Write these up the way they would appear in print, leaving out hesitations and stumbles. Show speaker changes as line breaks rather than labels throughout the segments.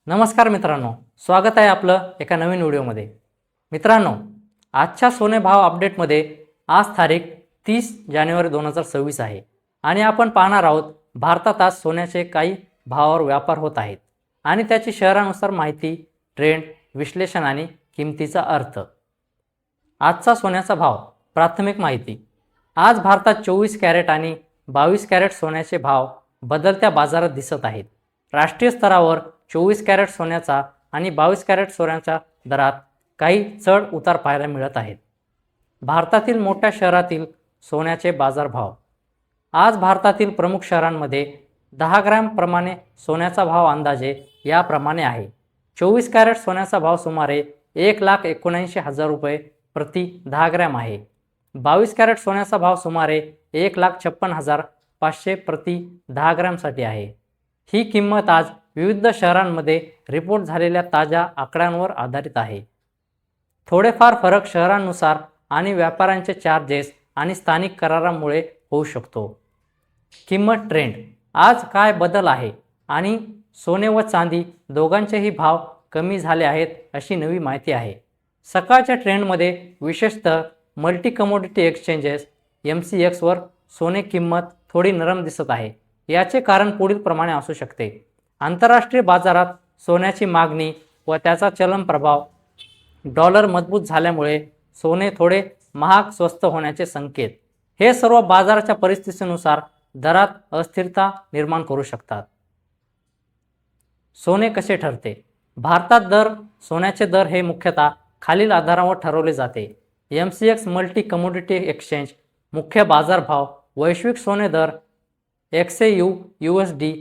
नमस्कार मित्रांनो, स्वागत आहे आपलं एका नवीन व्हिडिओमध्ये। मित्रांनो, आजच्या सोने भाव अपडेटमध्ये आज तारीख 30 जानेवारी 2026 आहे आणि आपण पाहणार आहोत भारतात आज सोन्याचे काही भावावर व्यापार होत आहेत आणि त्याची शहरानुसार माहिती, ट्रेंड, विश्लेषण आणि किमतीचा अर्थ। आजचा सोन्याचा भाव। प्राथमिक माहिती। आज भारतात 24 कॅरेट आणि 22 कॅरेट सोन्याचे भाव बदलत्या बाजारात दिसत आहेत। राष्ट्रीय स्तरावर 24 कॅरेट सोन्याचा आणि 22 कॅरेट सोन्याच्या दरात काही चढ उतार पाहायला मिळत आहेत। भारतातील मोठ्या शहरातील सोन्याचे बाजारभाव। आज भारतातील प्रमुख शहरांमध्ये 10 ग्रॅम प्रमाणे सोन्याचा भाव अंदाजे याप्रमाणे आहे। 24 कॅरेट सोन्याचा भाव सुमारे 1,79,000 रुपये प्रति 10 ग्रॅम आहे। 22 कॅरेट सोन्याचा भाव सुमारे 1,56,500 प्रति 10 ग्रॅमसाठी आहे। ही किंमत आज विविध शहरांमध्ये रिपोर्ट झालेल्या ताज्या आकड्यांवर आधारित आहे। थोडेफार फरक शहरांनुसार आणि व्यापाऱ्यांचे चार्जेस आणि स्थानिक करारामुळे होऊ शकतो। किंमत ट्रेंड। आज काय बदल आहे आणि सोने व चांदी दोघांचेही भाव कमी झाले आहेत अशी नवी माहिती आहे। सकाळच्या ट्रेंडमध्ये विशेषतः मल्टी कमोडिटी एक्सचेंजेस MCX वर सोने किंमत थोडी नरम दिसत आहे। याचे कारण पुढील प्रमाणे असू शकते। आंतरराष्ट्रीय बाजारात सोन्याची मागणी व त्याचा चलन प्रभाव, डॉलर मजबूत झाल्यामुळे सोने थोडे महाग स्वस्त होण्याचे संकेत, हे सर्व बाजाराच्या परिस्थितीनुसार दरात अस्थिरता निर्माण करू शकतात। सोने कसे ठरते? भारतात सोन्याचे दर हे मुख्यतः खालील आधारावर ठरवले जाते। MCX मल्टी कमोडिटी एक्सचेंज मुख्य बाजारभाव, वैश्विक सोने दर, XAU USD,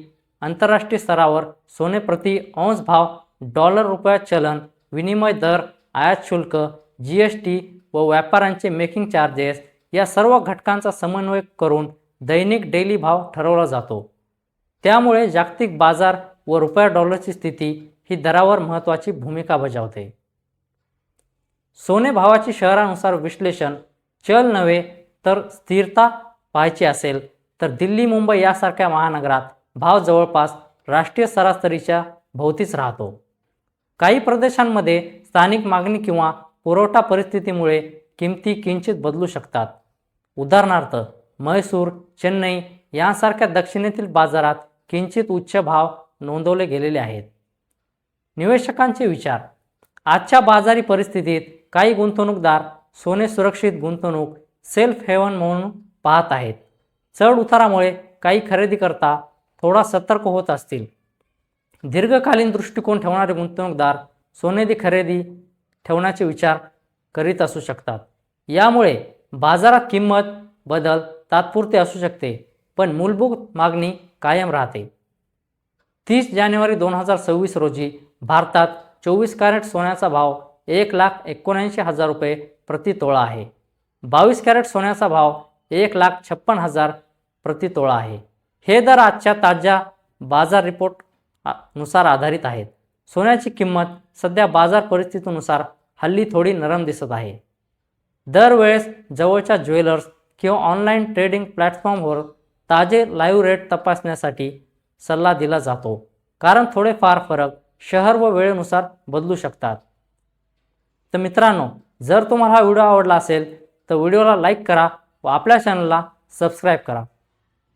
आंतरराष्ट्रीय स्तरावर सोने प्रति औंस भाव, डॉलर रुपया चलन विनिमय दर, आयात शुल्क, GST व व्यापाऱ्यांचे मेकिंग चार्जेस या सर्व घटकांचा समन्वय करून दैनिक डेली भाव ठरवला जातो। त्यामुळे जागतिक बाजार व रुपया डॉलरची स्थिती ही दरावर महत्त्वाची भूमिका बजावते। सोने भावाची शहरानुसार विश्लेषण। चल नव्हे तर स्थिरता पाहायची असेल तर दिल्ली, मुंबई यासारख्या महानगरात भाव जवळपास राष्ट्रीय सरासरीच्या भोवतीच राहतो। काही प्रदेशांमध्ये स्थानिक मागणी किंवा पुरवठा परिस्थितीमुळे किमती किंचित बदलू शकतात। उदाहरणार्थ, म्हैसूर, चेन्नई यांसारख्या दक्षिणेतील बाजारात किंचित उच्च भाव नोंदवले गेलेले आहेत। निवेशकांचे विचार। आजच्या बाजारी परिस्थितीत काही गुंतवणूकदार सोने सुरक्षित गुंतवणूक सेल्फ हेवन म्हणून पाहत आहेत। चढ उतारामुळे काही खरेदीकर्ता थोडा सतर्क होत असतील। दीर्घकालीन दृष्टिकोन ठेवणारे गुंतवणूकदार सोनेदी खरेदी ठेवण्याचे विचार करीत असू शकतात। यामुळे बाजारात किंमत बदल तात्पुरते असू शकते, पण मूलभूत मागणी कायम राहते। 30 जानेवारी 2026 रोजी भारतात 24 कॅरेट सोन्याचा भाव 1,79,000 रुपये प्रति तोळा आहे। 22 कॅरेट सोन्याचा भाव 1,56,000 प्रति तोळा आहे। हे दर आजच्या ताज्या बाजार रिपोर्ट नुसार आधारित आहेत। सोन्याची किंमत सध्या बाजार परिस्थितीनुसार हल्ली थोडी नरम दिसत आहे। दरवेळेस जवळच्या ज्वेलर्स किंवा ऑनलाईन ट्रेडिंग प्लॅटफॉर्मवर ताजे लाईव्ह रेट तपासण्यासाठी सल्ला दिला जातो, कारण थोडेफार फरक शहर व वेळेनुसार बदलू शकतात। तर मित्रांनो, जर तुम्हाला हा व्हिडिओ आवडला असेल तर व्हिडिओला लाईक करा व आपल्या चॅनलला सबस्क्राईब करा।